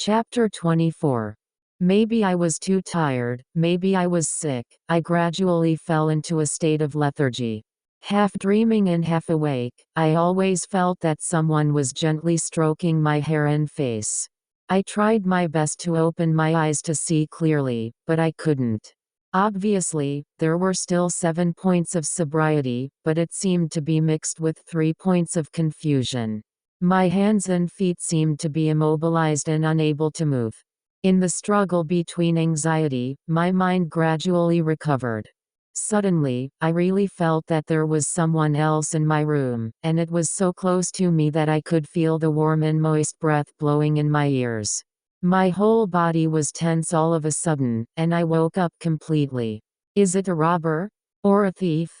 Chapter 24. Maybe I was too tired, maybe I was sick. I gradually fell into a state of lethargy. Half dreaming and half awake, I always felt that someone was gently stroking my hair and face. I tried my best to open my eyes to see clearly, but I couldn't. Obviously, there were still 7 points of sobriety, but it seemed to be mixed with 3 points of confusion. My hands and feet seemed to be immobilized and unable to move. In the struggle between anxiety, my mind gradually recovered. Suddenly, I really felt that there was someone else in my room, and it was so close to me that I could feel the warm and moist breath blowing in my ears. My whole body was tense all of a sudden, and I woke up completely. Is it a robber? Or a thief?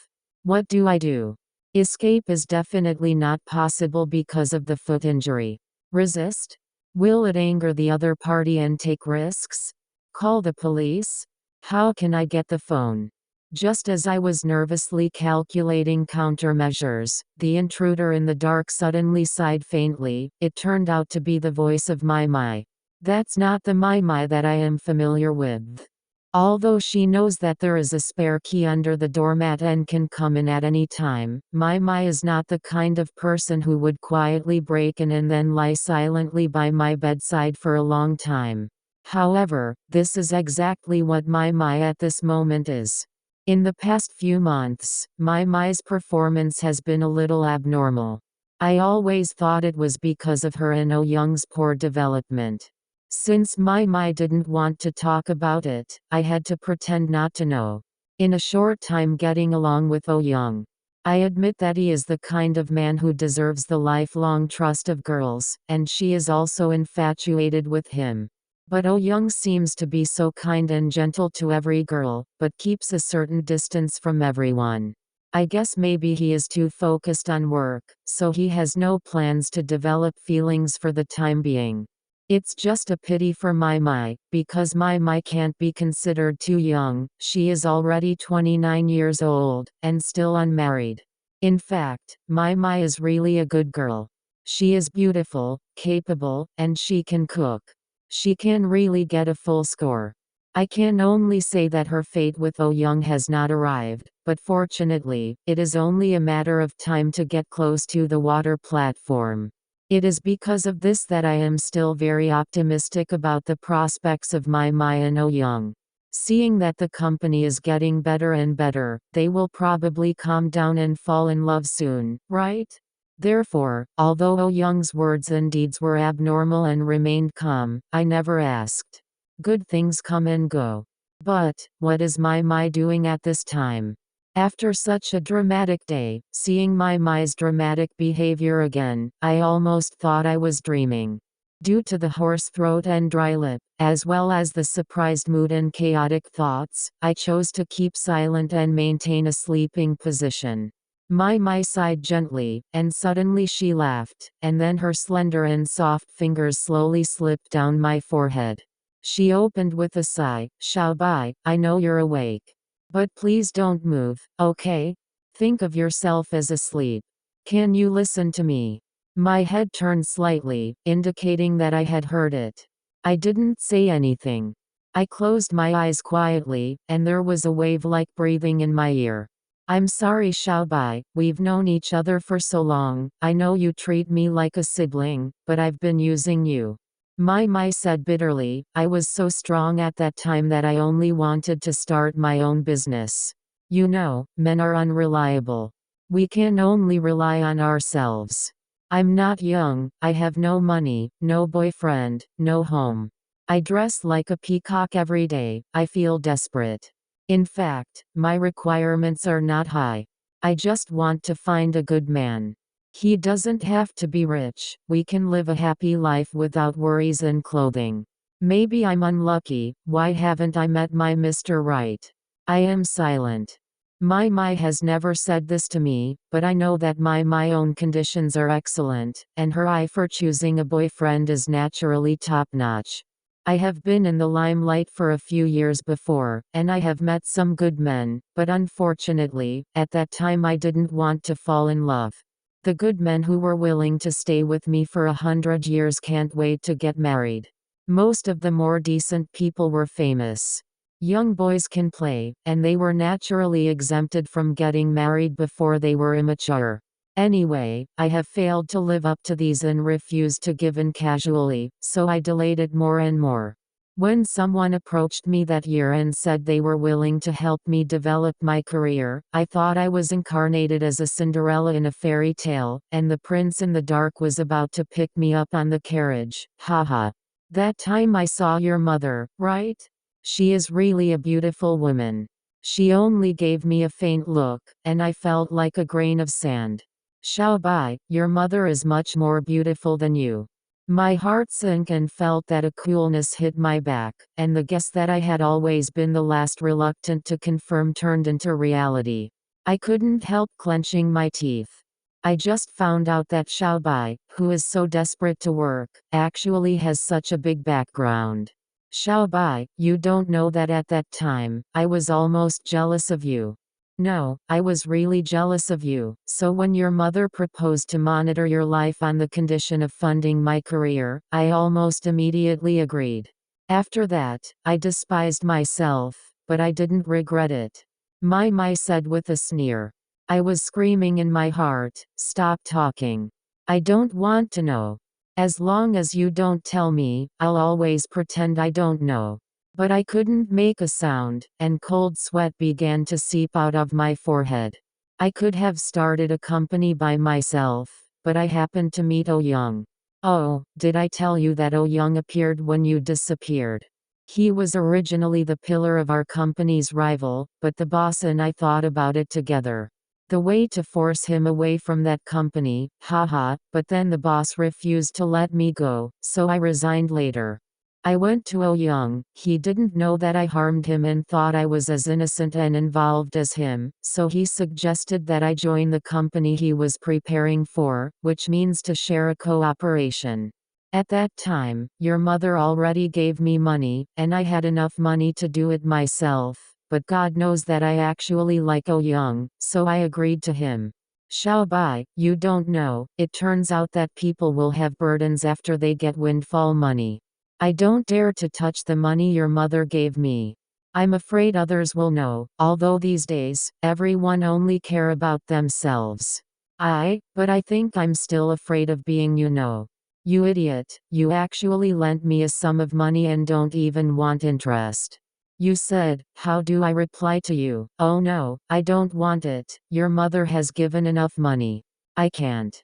What do I do? Escape is definitely not possible because of the foot injury. Resist? Will it anger the other party and take risks? Call the police? How can I get the phone? Just as I was nervously calculating countermeasures, the intruder in the dark suddenly sighed faintly. It turned out to be the voice of Mai. That's not the Mai that I am familiar with. Although she knows that there is a spare key under the doormat and can come in at any time, Mai is not the kind of person who would quietly break in and then lie silently by my bedside for a long time. However, this is exactly what Mai at this moment is. In the past few months, Mai's performance has been a little abnormal. I always thought it was because of her and Oh Young's poor development. Since Mai didn't want to talk about it, I had to pretend not to know. In a short time getting along with Oh Young. I admit that he is the kind of man who deserves the lifelong trust of girls, and she is also infatuated with him. But Oh Young seems to be so kind and gentle to every girl, but keeps a certain distance from everyone. I guess maybe he is too focused on work, so he has no plans to develop feelings for the time being. It's just a pity for Mai, because Mai can't be considered too young. She is already 29 years old, and still unmarried. In fact, Mai is really a good girl. She is beautiful, capable, and she can cook. She can really get a full score. I can only say that her fate with Oh Young has not arrived, but fortunately, it is only a matter of time to get close to the water platform. It is because of this that I am still very optimistic about the prospects of Mai and Oh Young. Seeing that the company is getting better and better, they will probably calm down and fall in love soon, right? Therefore, although Oh Young's words and deeds were abnormal and remained calm, I never asked. Good things come and go. But, what is Mai doing at this time? After such a dramatic day, seeing Mai's dramatic behavior again, I almost thought I was dreaming. Due to the hoarse throat and dry lip, as well as the surprised mood and chaotic thoughts, I chose to keep silent and maintain a sleeping position. Mai sighed gently, and suddenly she laughed, and then her slender and soft fingers slowly slipped down my forehead. She opened with a sigh. Xiaobai, I know you're awake. But please don't move, okay? Think of yourself as asleep. Can you listen to me? My head turned slightly, indicating that I had heard it. I didn't say anything. I closed my eyes quietly, and there was a wave-like breathing in my ear. I'm sorry Xiaobai, we've known each other for so long. I know you treat me like a sibling, but I've been using you. Mai said bitterly. I was so strong at that time that I only wanted to start my own business. You know, men are unreliable. We can only rely on ourselves. I'm not young, I have no money, no boyfriend, no home. I dress like a peacock every day. I feel desperate. In fact, my requirements are not high. I just want to find a good man. He doesn't have to be rich. We can live a happy life without worries and clothing. Maybe I'm unlucky. Why haven't I met my Mr. Right? I am silent. Mai has never said this to me, but I know that my own conditions are excellent, and her eye for choosing a boyfriend is naturally top-notch. I have been in the limelight for a few years before, and I have met some good men, but unfortunately, at that time I didn't want to fall in love. The good men who were willing to stay with me for 100 years can't wait to get married. Most of the more decent people were famous. Young boys can play, and they were naturally exempted from getting married before they were immature. Anyway, I have failed to live up to these and refused to give in casually, so I delayed it more and more. When someone approached me that year and said they were willing to help me develop my career, I thought I was incarnated as a Cinderella in a fairy tale, and the prince in the dark was about to pick me up on the carriage. Haha. That time I saw your mother, right? She is really a beautiful woman. She only gave me a faint look, and I felt like a grain of sand. Xiaobai, your mother is much more beautiful than you. My heart sank and felt that a coolness hit my back, and the guess that I had always been the last reluctant to confirm turned into reality. I couldn't help clenching my teeth. I just found out that Xiaobai, who is so desperate to work, actually has such a big background. Xiaobai, you don't know that at that time, I was almost jealous of you. No, I was really jealous of you, so when your mother proposed to monitor your life on the condition of funding my career, I almost immediately agreed. After that, I despised myself, but I didn't regret it. Mai said with a sneer. I was screaming in my heart, stop talking. I don't want to know. As long as you don't tell me, I'll always pretend I don't know. But I couldn't make a sound, and cold sweat began to seep out of my forehead. I could have started a company by myself, but I happened to meet Oh Young. Oh, did I tell you that Oh Young appeared when you disappeared? He was originally the pillar of our company's rival, but the boss and I thought about it together. The way to force him away from that company, haha, but then the boss refused to let me go, so I resigned later. I went to Oh Young. He didn't know that I harmed him and thought I was as innocent and involved as him, so he suggested that I join the company he was preparing for, which means to share a cooperation. At that time, your mother already gave me money, and I had enough money to do it myself, but God knows that I actually like Oh Young, so I agreed to him. Xiaobai, you don't know, it turns out that people will have burdens after they get windfall money. I don't dare to touch the money your mother gave me. I'm afraid others will know, although these days, everyone only care about themselves. But I think I'm still afraid of being you know. You idiot, you actually lent me a sum of money and don't even want interest. You said, how do I reply to you? Oh no, I don't want it, your mother has given enough money. I can't.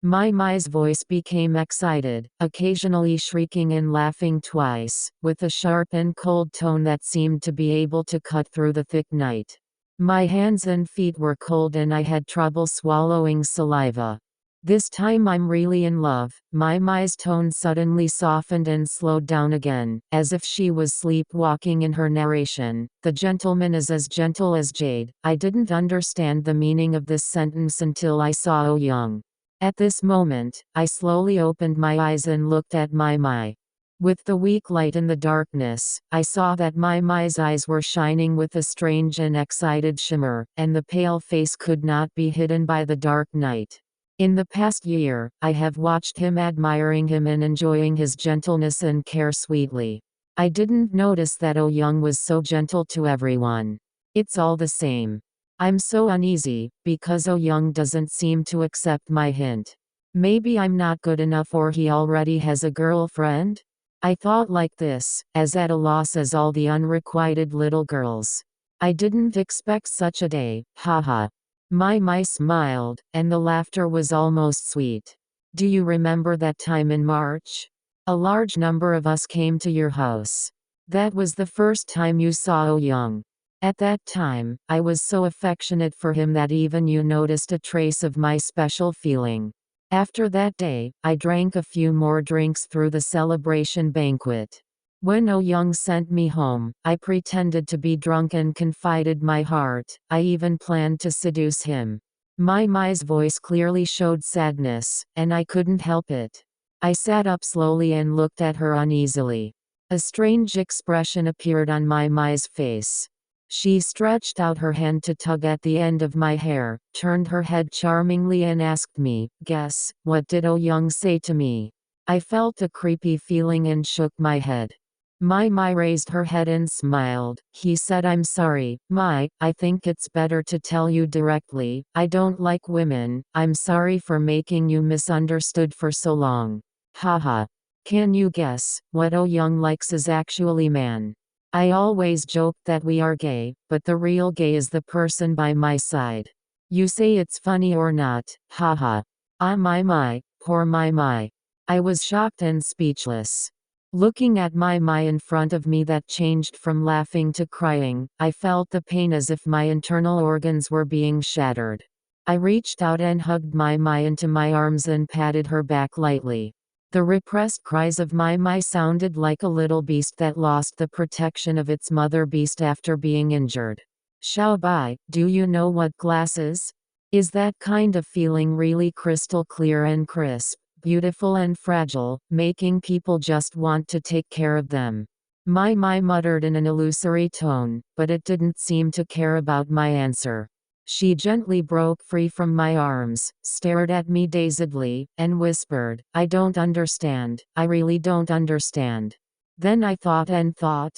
Mai's voice became excited, occasionally shrieking and laughing twice, with a sharp and cold tone that seemed to be able to cut through the thick night. My hands and feet were cold and I had trouble swallowing saliva. This time I'm really in love. Mai's tone suddenly softened and slowed down again, as if she was sleepwalking in her narration. The gentleman is as gentle as jade. I didn't understand the meaning of this sentence until I saw Oh Young. At this moment, I slowly opened my eyes and looked at Mai. With the weak light in the darkness, I saw that Mai's eyes were shining with a strange and excited shimmer, and the pale face could not be hidden by the dark night. In the past year, I have watched him, admiring him and enjoying his gentleness and care sweetly. I didn't notice that Oh Young was so gentle to everyone. It's all the same. I'm so uneasy, because Oh Young doesn't seem to accept my hint. Maybe I'm not good enough or he already has a girlfriend? I thought like this, as at a loss as all the unrequited little girls. I didn't expect such a day, haha. Mai smiled, and the laughter was almost sweet. Do you remember that time in March? A large number of us came to your house. That was the first time you saw Oh Young. At that time, I was so affectionate for him that even you noticed a trace of my special feeling. After that day, I drank a few more drinks through the celebration banquet. When Oh Young sent me home, I pretended to be drunk and confided my heart. I even planned to seduce him. Mai's voice clearly showed sadness, and I couldn't help it. I sat up slowly and looked at her uneasily. A strange expression appeared on Mai's face. She stretched out her hand to tug at the end of my hair, turned her head charmingly and asked me, guess, what did Oh Young say to me? I felt a creepy feeling and shook my head. Mai raised her head and smiled. He said, "I'm sorry, Mai, I think it's better to tell you directly. I don't like women. I'm sorry for making you misunderstood for so long. Haha. Can you guess what Oh Young likes is actually man? I always joked that we are gay, but the real gay is the person by my side. You say it's funny or not, haha. Ah my, poor my. I was shocked and speechless. Looking at my in front of me that changed from laughing to crying, I felt the pain as if my internal organs were being shattered. I reached out and hugged my into my arms and patted her back lightly. The repressed cries of my sounded like a little beast that lost the protection of its mother beast after being injured. Xiaobai, do you know what glass is? Is that kind of feeling really crystal clear and crisp, beautiful and fragile, making people just want to take care of them. My muttered in an illusory tone, but it didn't seem to care about my answer. She gently broke free from my arms, stared at me dazedly, and whispered, "I don't understand, I really don't understand." Then I thought and thought,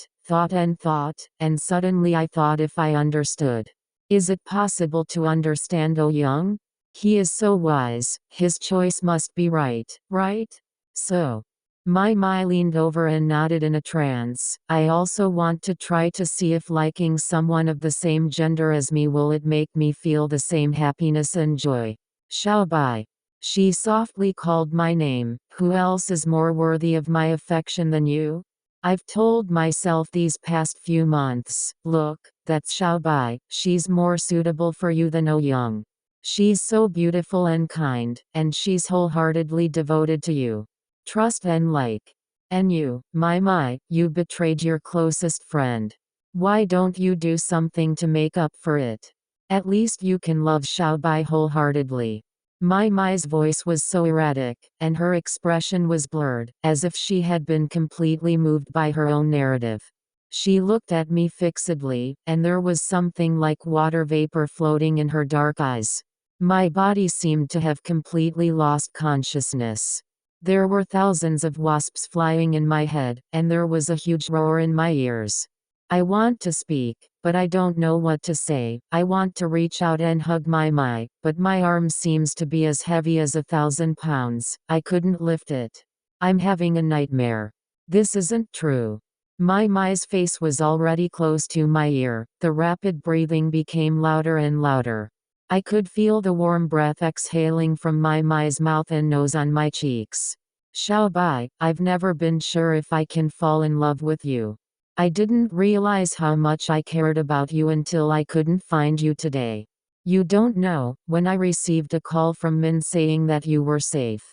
and suddenly I thought if I understood. Is it possible to understand Oh Young? He is so wise, his choice must be right, right? So. My leaned over and nodded in a trance. I also want to try to see if liking someone of the same gender as me will it make me feel the same happiness and joy. Xiaobai. She softly called my name. Who else is more worthy of my affection than you? I've told myself these past few months, look, that's Xiaobai, she's more suitable for you than Oh Young. She's so beautiful and kind, and she's wholeheartedly devoted to you. Trust and like. And you, my, you betrayed your closest friend. Why don't you do something to make up for it? At least you can love Xiaobai wholeheartedly. Mai's voice was so erratic, and her expression was blurred, as if she had been completely moved by her own narrative. She looked at me fixedly, and there was something like water vapor floating in her dark eyes. My body seemed to have completely lost consciousness. There were thousands of wasps flying in my head, and there was a huge roar in my ears. I want to speak, but I don't know what to say. I want to reach out and hug my, but my arm seems to be as heavy as 1,000 pounds. I couldn't lift it. I'm having a nightmare. This isn't true. Mai's face was already close to my ear. The rapid breathing became louder and louder. I could feel the warm breath exhaling from Mai's mouth and nose on my cheeks. Xiaobai, I've never been sure if I can fall in love with you. I didn't realize how much I cared about you until I couldn't find you today. You don't know, when I received a call from Min saying that you were safe.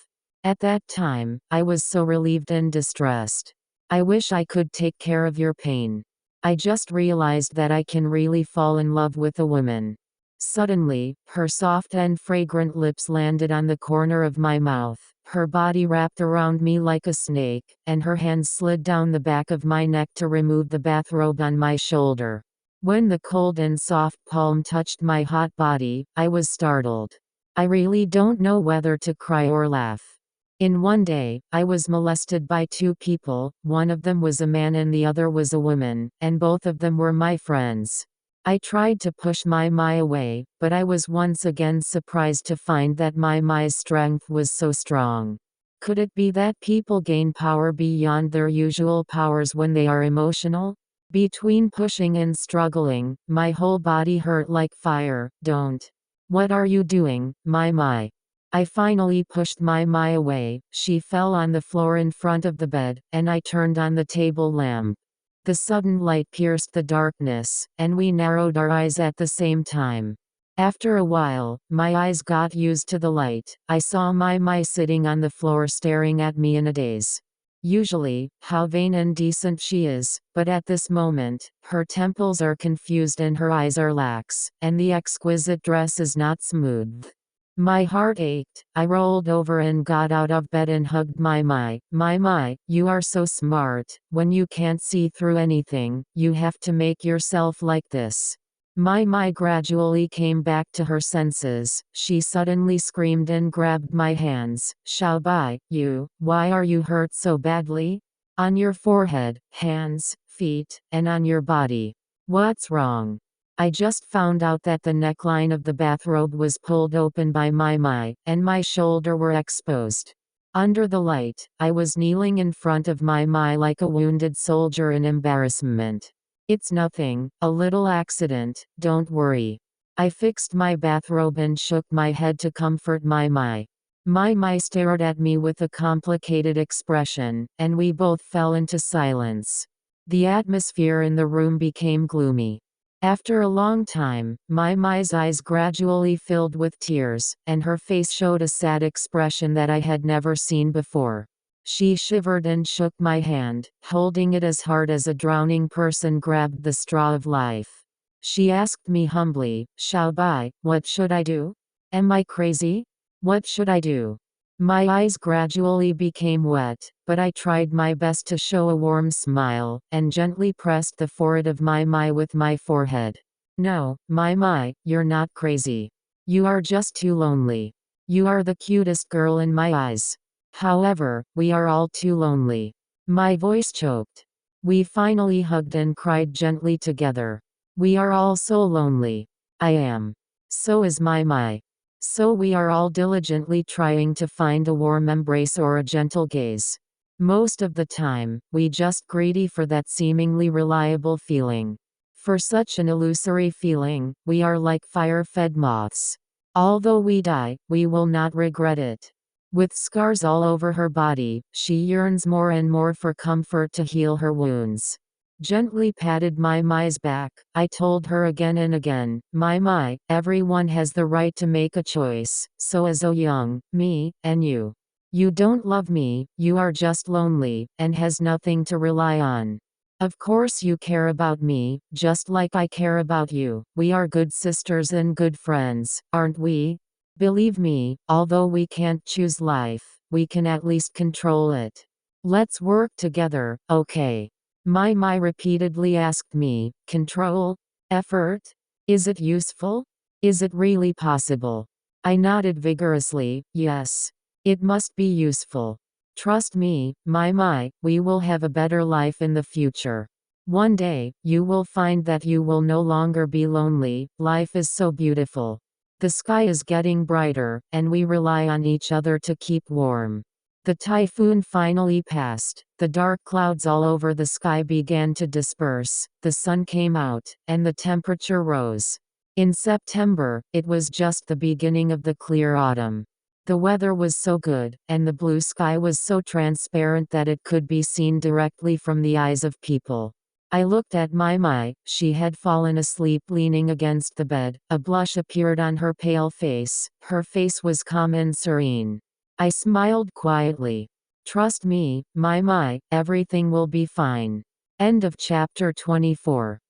At that time, I was so relieved and distressed. I wish I could take care of your pain. I just realized that I can really fall in love with a woman. Suddenly, her soft and fragrant lips landed on the corner of my mouth. Her body wrapped around me like a snake, and her hands slid down the back of my neck to remove the bathrobe on my shoulder. When the cold and soft palm touched my hot body, I was startled. I really don't know whether to cry or laugh. In one day, I was molested by two people, one of them was a man and the other was a woman, and both of them were my friends. I tried to push my away, but I was once again surprised to find that Mai's strength was so strong. Could it be that people gain power beyond their usual powers when they are emotional? Between pushing and struggling, my whole body hurt like fire. Don't. What are you doing, Mai? I finally pushed Mai away. She fell on the floor in front of the bed, and I turned on the table lamp. The sudden light pierced the darkness, and we narrowed our eyes at the same time. After a while, my eyes got used to the light. I saw Mai sitting on the floor staring at me in a daze. Usually, how vain and decent she is, but at this moment, her temples are confused and her eyes are lax, and the exquisite dress is not smooth. My heart ached. I rolled over and got out of bed and hugged Mai. Mai, you are so smart. When you can't see through anything, you have to make yourself like this. My gradually came back to her senses. She suddenly screamed and grabbed my hands. Xiaobai, why are you hurt so badly? On your forehead, hands, feet, and on your body. What's wrong? I just found out that the neckline of the bathrobe was pulled open by my, and my shoulder were exposed. Under the light, I was kneeling in front of my like a wounded soldier in embarrassment. It's nothing, a little accident, don't worry. I fixed my bathrobe and shook my head to comfort my. My stared at me with a complicated expression, and we both fell into silence. The atmosphere in the room became gloomy. After a long time, Mai's eyes gradually filled with tears, and her face showed a sad expression that I had never seen before. She shivered and shook my hand, holding it as hard as a drowning person grabbed the straw of life. She asked me humbly, Xiaobai, what should I do? Am I crazy? What should I do? My eyes gradually became wet, but I tried my best to show a warm smile, and gently pressed the forehead of my with my forehead. No, my, you're not crazy. You are just too lonely. You are the cutest girl in my eyes. However, we are all too lonely. My voice choked. We finally hugged and cried gently together. We are all so lonely. I am. So is my. So we are all diligently trying to find a warm embrace or a gentle gaze. Most of the time, we just greedy for that seemingly reliable feeling. For such an illusory feeling, we are like fire-fed moths. Although we die, we will not regret it. With scars all over her body, she yearns more and more for comfort to heal her wounds. Gently patted Mai's back, I told her again and again, My, everyone has the right to make a choice, so as Young, me, and you. You don't love me, you are just lonely, and has nothing to rely on. Of course you care about me, just like I care about you. We are good sisters and good friends, aren't we? Believe me, although we can't choose life, we can at least control it. Let's work together, okay? My repeatedly asked me, control? Effort? Is it useful? Is it really possible? I nodded vigorously, yes. It must be useful. Trust me, my, we will have a better life in the future. One day, you will find that you will no longer be lonely. Life is so beautiful. The sky is getting brighter, and we rely on each other to keep warm. The typhoon finally passed, the dark clouds all over the sky began to disperse, the sun came out, and the temperature rose. In September, it was just the beginning of the clear autumn. The weather was so good, and the blue sky was so transparent that it could be seen directly from the eyes of people. I looked at my, she had fallen asleep leaning against the bed, a blush appeared on her pale face, her face was calm and serene. I smiled quietly. Trust me, my, everything will be fine. End of chapter 24.